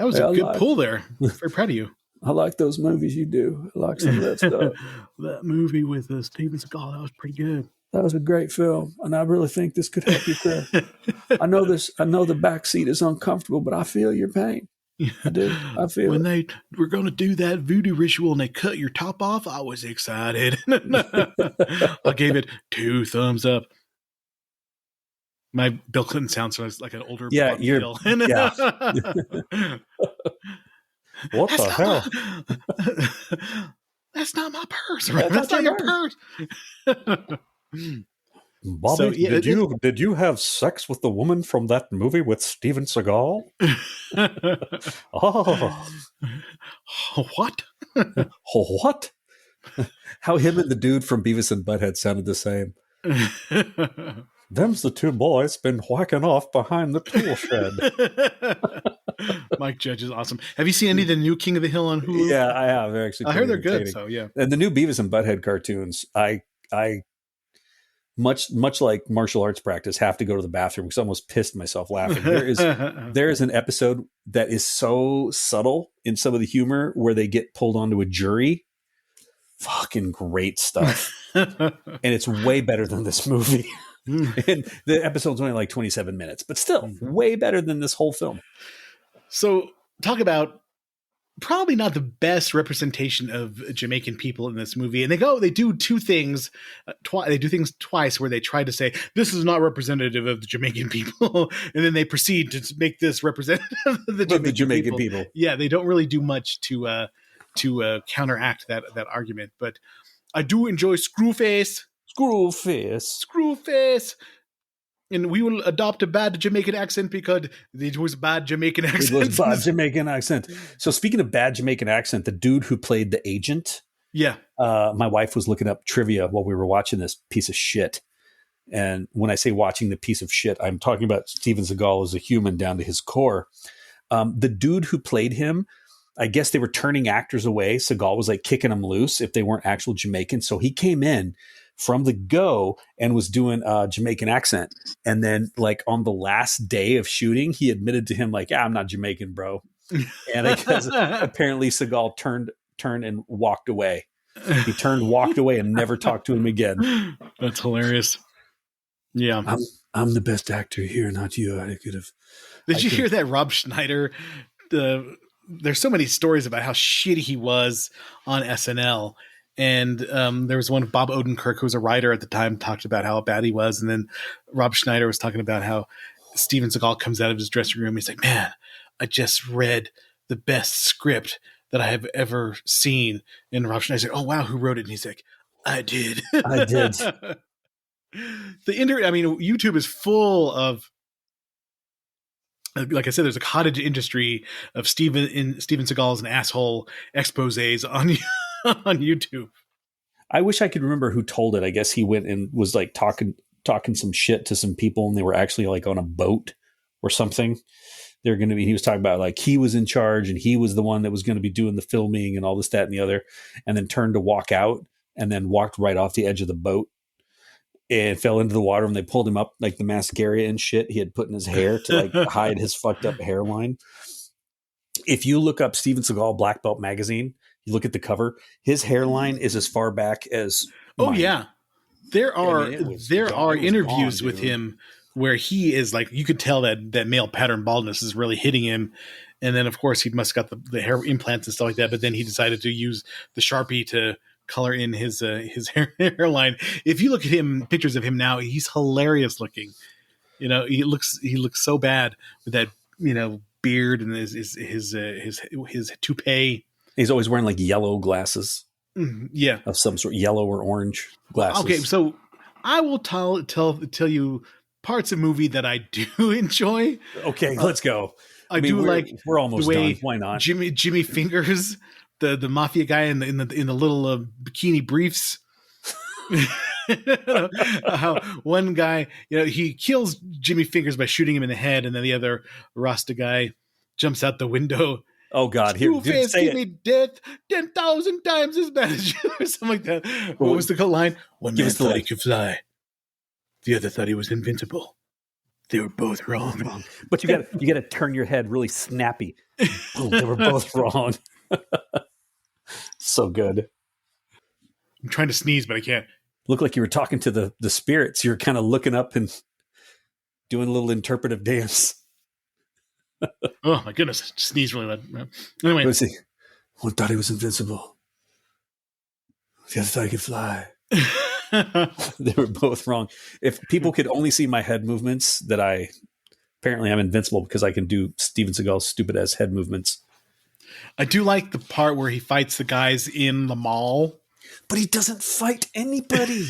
was a good pull there. Very proud of you. I like those movies you do. I like some of that stuff. That movie with Steven Segal, that was pretty good. That was a great film, and I really think this could help you, Chris. I know the back seat is uncomfortable, but I feel your pain. I do. I feel when they were going to do that voodoo ritual and they cut your top off, I was excited. I gave it 2 thumbs up. My Bill Clinton sounds like an older What the hell? That's not my purse. Right? That's not your purse. Bobby, did you have sex with the woman from that movie with Steven Seagal? What? What? How him and the dude from Beavis and Butthead sounded the same. Them's the 2 boys been whacking off behind the tool shed. Mike Judge is awesome. Have you seen any of the new King of the Hill on Hulu? Yeah, I have. They're actually. I heard they're good. So yeah, and the new Beavis and Butthead cartoons, I much like martial arts practice, have to go to the bathroom because I almost pissed myself laughing. There is an episode that is so subtle in some of the humor where they get pulled onto a jury. Fucking great stuff, and it's way better than this movie. And the episode's only like 27 minutes, but still way better than this whole film. So talk about probably not the best representation of Jamaican people in this movie. And they do 2 things. They do things twice where they try to say, this is not representative of the Jamaican people. And then they proceed to make this representative of the Jamaican people. Yeah. They don't really do much to counteract that argument, but I do enjoy Screwface. And we will adopt a bad Jamaican accent because it was bad Jamaican accent. It was bad Jamaican accent. So speaking of bad Jamaican accent, the dude who played the agent. Yeah. My wife was looking up trivia while we were watching this piece of shit. And when I say watching the piece of shit, I'm talking about Steven Seagal as a human down to his core. The dude who played him, I guess they were turning actors away. Seagal was like kicking them loose if they weren't actual Jamaican. So he came in from the go and was doing a Jamaican accent. And then like on the last day of shooting, he admitted to him like, I'm not Jamaican, bro. And I guess apparently Seagal turned and walked away. He walked away and never talked to him again. That's hilarious. Yeah. I'm the best actor here, not you. Did you hear that Rob Schneider there's so many stories about how shitty he was on SNL. And there was one of Bob Odenkirk, who was a writer at the time, talked about how bad he was. And then Rob Schneider was talking about how Steven Seagal comes out of his dressing room. He's like, man, I just read the best script that I have ever seen. And Rob Schneider's like, oh, wow, who wrote it? And he's like, I did. I did. YouTube is full of, like I said, there's a cottage industry of Steven Seagal's an asshole exposés on on YouTube. I wish I could remember who told it. I guess he went and was like talking some shit to some people, and they were actually like on a boat or something. They're going to be. He was talking about like he was in charge and he was the one that was going to be doing the filming and all this, that, and the other, and then turned to walk out and then walked right off the edge of the boat and fell into the water. And they pulled him up like the mascara and shit he had put in his hair to like hide his fucked up hairline. If you look up Steven Seagal Black Belt magazine, you look at the cover, his hairline is as far back as oh mine. yeah, there are interviews gone, with him where he is like, you could tell that male pattern baldness is really hitting him. And then of course he must have got the hair implants and stuff like that, but then he decided to use the Sharpie to color in his hairline. If you look at him, pictures of him now, he's hilarious looking. You know, he looks so bad with that, you know, beard and his toupee. He's always wearing like yellow glasses. Yeah. Of some sort, yellow or orange glasses. Okay, so I will tell you parts of movie that I do enjoy. Okay, let's go. We're almost done. Why not? Jimmy Fingers, the mafia guy in the little bikini briefs. How one guy, you know, he kills Jimmy Fingers by shooting him in the head, and then the other Rasta guy jumps out the window. Oh God! Here, Screwface, give me death 10,000 times as bad as you, or something like that. What was the line? One man thought he could fly, the other thought he was invincible. They were both wrong. But you got to turn your head really snappy. Boom, they were both wrong. So good. I'm trying to sneeze, but I can't. Look like you were talking to the spirits. You're kind of looking up and doing a little interpretive dance. Oh my goodness! I sneezed really loud. Anyway, one thought he was invincible. The other thought he could fly. They were both wrong. If people could only see my head movements, apparently I'm invincible because I can do Steven Seagal's stupid ass head movements. I do like the part where he fights the guys in the mall, but he doesn't fight anybody.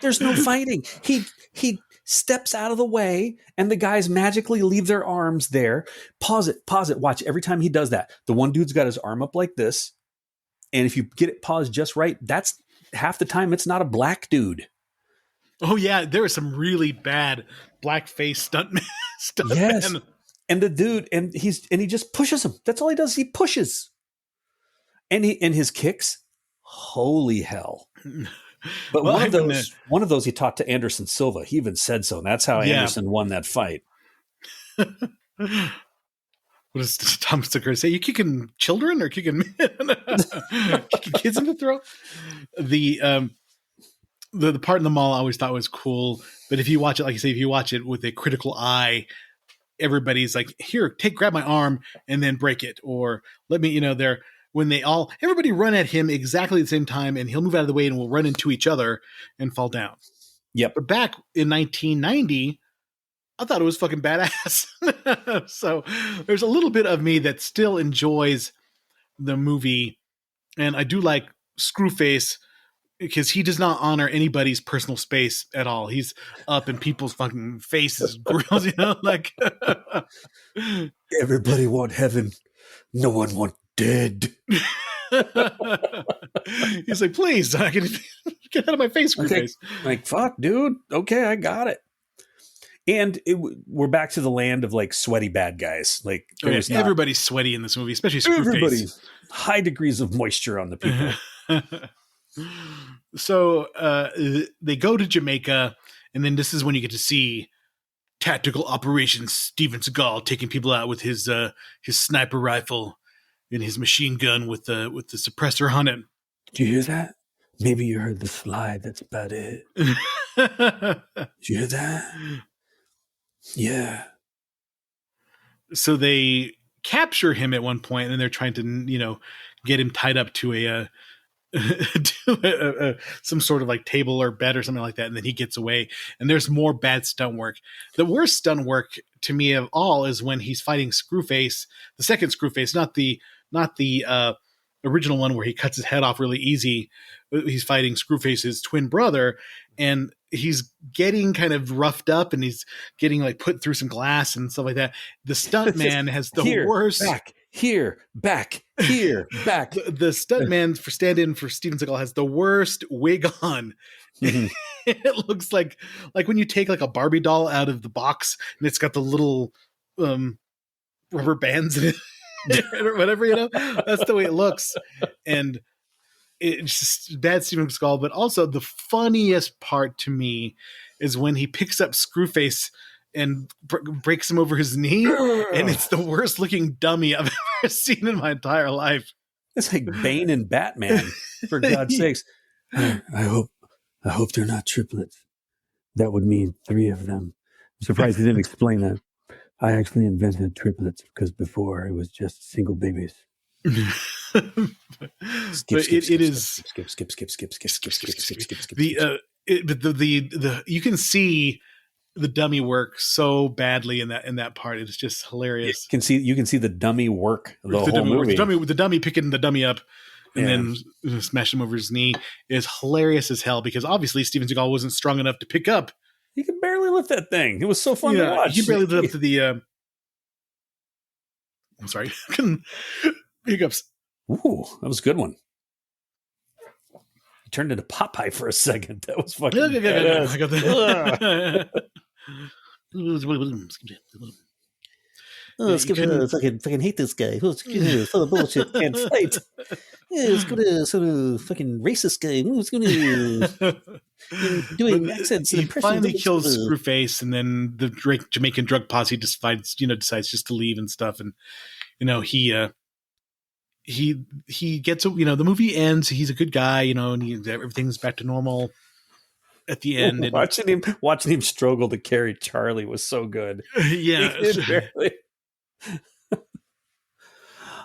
There's no fighting. He steps out of the way and the guys magically leave their arms there. Pause it. Watch. Every time he does that, the one dude's got his arm up like this. And if you get it paused just right, that's half the time it's not a black dude. Oh yeah. There is some really bad blackface stuntman. Yes. And the dude, and he just pushes him. That's all he does. He pushes. And his kicks, holy hell. But one of those he taught to Anderson Silva. He even said so. And that's how Anderson won that fight. What does Tom Segura say? You kicking children or kicking men? Kicking kids in the throat? The part in the mall I always thought was cool. But if you watch it, like you say, if you watch it with a critical eye, everybody's like, here, grab my arm and then break it. Or let me, everybody run at him exactly at the same time and he'll move out of the way and we'll run into each other and fall down. Yep. But back in 1990, I thought it was fucking badass. So there's a little bit of me that still enjoys the movie. And I do like Screwface because he does not honor anybody's personal space at all. He's up in people's fucking faces, grills, like. Everybody want heaven. No one want dead. He's like, please, I can get out of my face, Screwface. Like, fuck, dude. Okay, I got it. And we're back to the land of like sweaty bad guys. Like everybody's sweaty in this movie, especially Screwface. High degrees of moisture on the people. So they go to Jamaica, and then this is when you get to see tactical operations Steven Seagal taking people out with his sniper rifle and his machine gun with the suppressor on it. Do you hear that? Maybe you heard the slide. That's about it. Did you hear that? Yeah. So they capture him at one point, and they're trying to get him tied up to some sort of like table or bed or something like that, and then he gets away. And there's more bad stunt work. The worst stunt work to me of all is when he's fighting Screwface, the second Screwface, not the original one where he cuts his head off really easy. He's fighting Screwface's twin brother, and he's getting kind of roughed up, and he's getting like put through some glass and stuff like that. The stunt man has the worst back. The stunt man for stand-in for Steven Seagal has the worst wig on. Mm-hmm. It looks like when you take like a Barbie doll out of the box and it's got the little rubber bands in it or whatever, that's the way it looks. And it's just bad Steven Seagal. But also the funniest part to me is when he picks up Screwface and breaks him over his knee, and it's the worst looking dummy I've ever seen in my entire life. It's like Bane and Batman, for God's sakes. I hope they're not triplets. That would mean 3 of them. I'm surprised he didn't explain that. I actually invented triplets because before it was just single babies. Skip. You can see the dummy work so badly in that part. It's just hilarious. You can see the dummy work the whole movie. The dummy picking the dummy up and then smash him over his knee is hilarious as hell, because obviously Steven Seagal wasn't strong enough to pick up. He could barely lift that thing. It was so fun to watch. He barely lived up to the I'm sorry. Hiccups. Ooh, that was a good one. He turned into Popeye for a second. That was fucking badass. I got that. Fucking hate this guy. Who's full of bullshit, can't fight. He's gonna sort of fucking racist guy. Who's gonna doing accents and impressions. He finally kills Screwface, and then the Jamaican drug posse decides just to leave and stuff. And he gets the movie ends. He's a good guy, and everything's back to normal at the end. Watching him struggle to carry Charlie was so good. Yeah.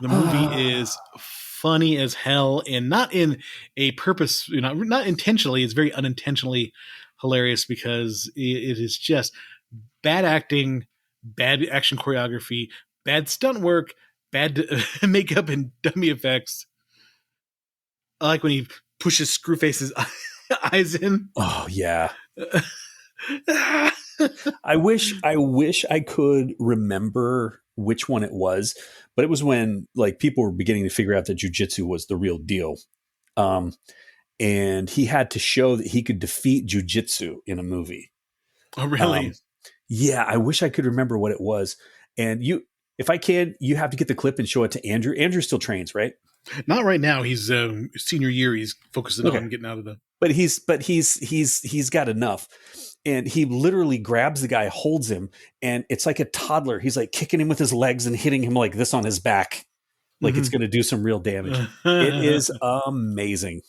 The movie is funny as hell, and not in a purpose, not intentionally. It's very unintentionally hilarious, because it is just bad acting, bad action choreography, bad stunt work, bad makeup and dummy effects. I like when he pushes Screwface's eyes in. Oh yeah. I wish I could remember which one it was, but it was when like people were beginning to figure out that jiu-jitsu was the real deal. And he had to show that he could defeat jiu-jitsu in a movie. Oh, really? Yeah. I wish I could remember what it was. And if I can, you have to get the clip and show it to Andrew. Andrew still trains, right? Not right now. He's senior year. He's focusing on getting out of the. But he's got enough, and he literally grabs the guy, holds him, and it's like a toddler. He's like kicking him with his legs and hitting him like this on his back, like it's going to do some real damage. It is amazing.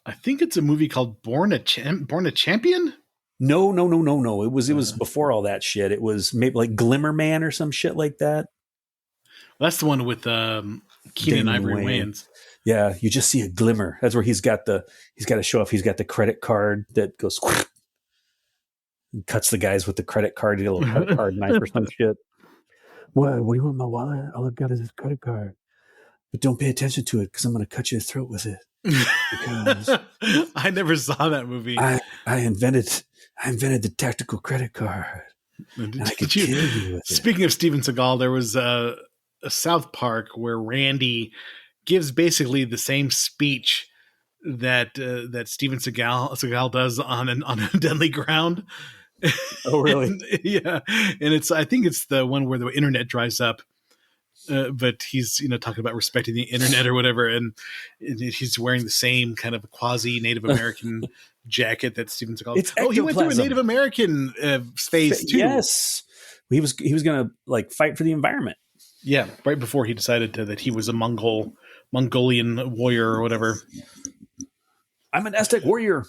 I think it's a movie called Born a Champion. No. It was before all that shit. It was maybe like Glimmer Man or some shit like that. Well, that's the one with Keenan Ivory Wayans. Yeah, you just see a glimmer. That's where he's got to show off. He's got the credit card that goes and cuts the guys with the credit card. You get a little credit card knife or some shit. What do you want, my wallet? All I've got is this credit card. But don't pay attention to it, because I'm going to cut your throat with it. Because I never saw that movie. I invented the tactical credit card. I could kill you with it. Speaking of Steven Seagal, there was a South Park where Randy gives basically the same speech that Steven Seagal does on a deadly ground. Oh, really? Yeah, and I think it's the one where the internet dries up. But he's talking about respecting the internet or whatever, and he's wearing the same kind of quasi Native American jacket that Steven Seagal. He went through a Native American phase too. Yes, he was going to fight for the environment. Yeah, right before he decided that he was a Mongolian warrior or whatever. I'm an Aztec warrior.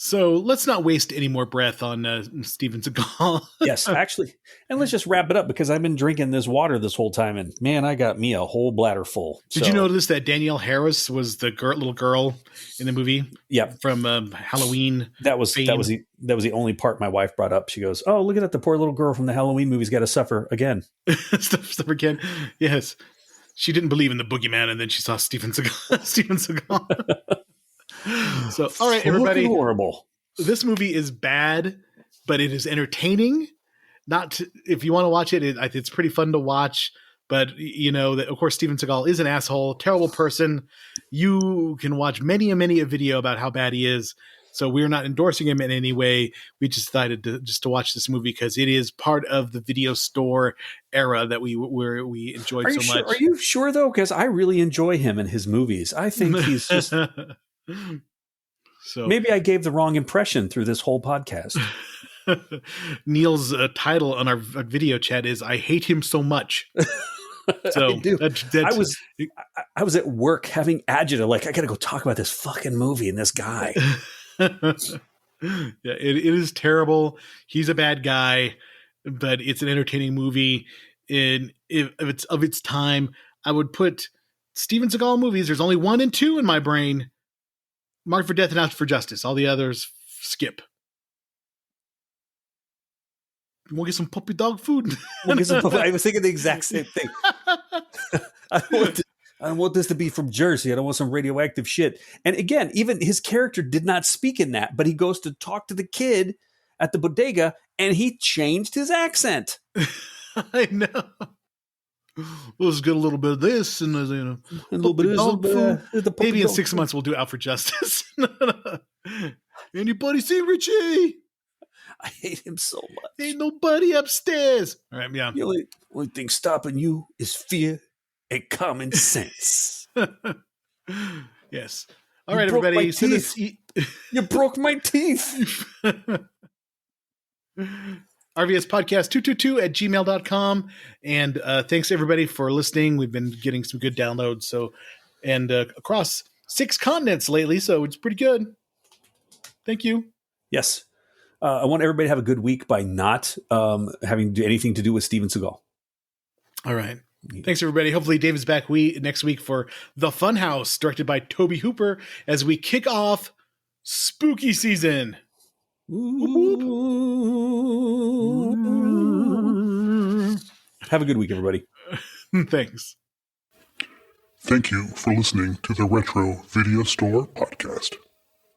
So let's not waste any more breath on Steven Seagal. Yes, actually. And let's just wrap it up because I've been drinking this water this whole time. And man, I got me a whole bladder full. Did you notice that Danielle Harris was the little girl in the movie? Yeah. From Halloween. That was the only part my wife brought up. She goes, "Oh, look at that. The poor little girl from the Halloween movie's got to suffer again." Stuff again. Yes. She didn't believe in the boogeyman, and then she saw Steven Seagal. So, all right, everybody. Horrible. This movie is bad, but it is entertaining. If you want to watch it, it's pretty fun to watch. But you know that, of course, Steven Seagal is an asshole, terrible person. You can watch many a video about how bad he is. So we're not endorsing him in any way. We just decided to watch this movie because it is part of the video store era that we enjoyed so much. Are you sure though? Because I really enjoy him and his movies. I think he's just. So maybe I gave the wrong impression through this whole podcast. Neil's title on our video chat is "I hate him so much." So I do. I was at work having agita, like I got to go talk about this fucking movie and this guy. Yeah, it is terrible. He's a bad guy, but it's an entertaining movie. If it's of its time, I would put Steven Seagal movies. There's only 1 and 2 in my brain. Marked for Death and Out for Justice. All the others, skip. We'll get some puppy dog food. I was thinking the exact same thing. I don't want this to be from Jersey. I don't want some radioactive shit. And again, even his character did not speak in that, but he goes to talk to the kid at the bodega, and he changed his accent. I know. Let's get a little bit of this and a little bit of food. Maybe in 6 months we'll do Out for Justice. Anybody see Richie? I hate him so much. Ain't nobody upstairs. All right, yeah. The only thing stopping you is fear and common sense. Yes. All right, everybody. You broke my teeth. RVS Podcast 222 at gmail.com. And thanks everybody for listening. We've been getting some good downloads. And across 6 continents lately. So it's pretty good. Thank you. Yes. I want everybody to have a good week by not having anything to do with Steven Seagal. All right. Thanks, everybody. Hopefully David's back next week for The Funhouse, directed by Toby Hooper, as we kick off spooky season. Have a good week, everybody. Thanks. Thank you for listening to the Retro Video Store Podcast.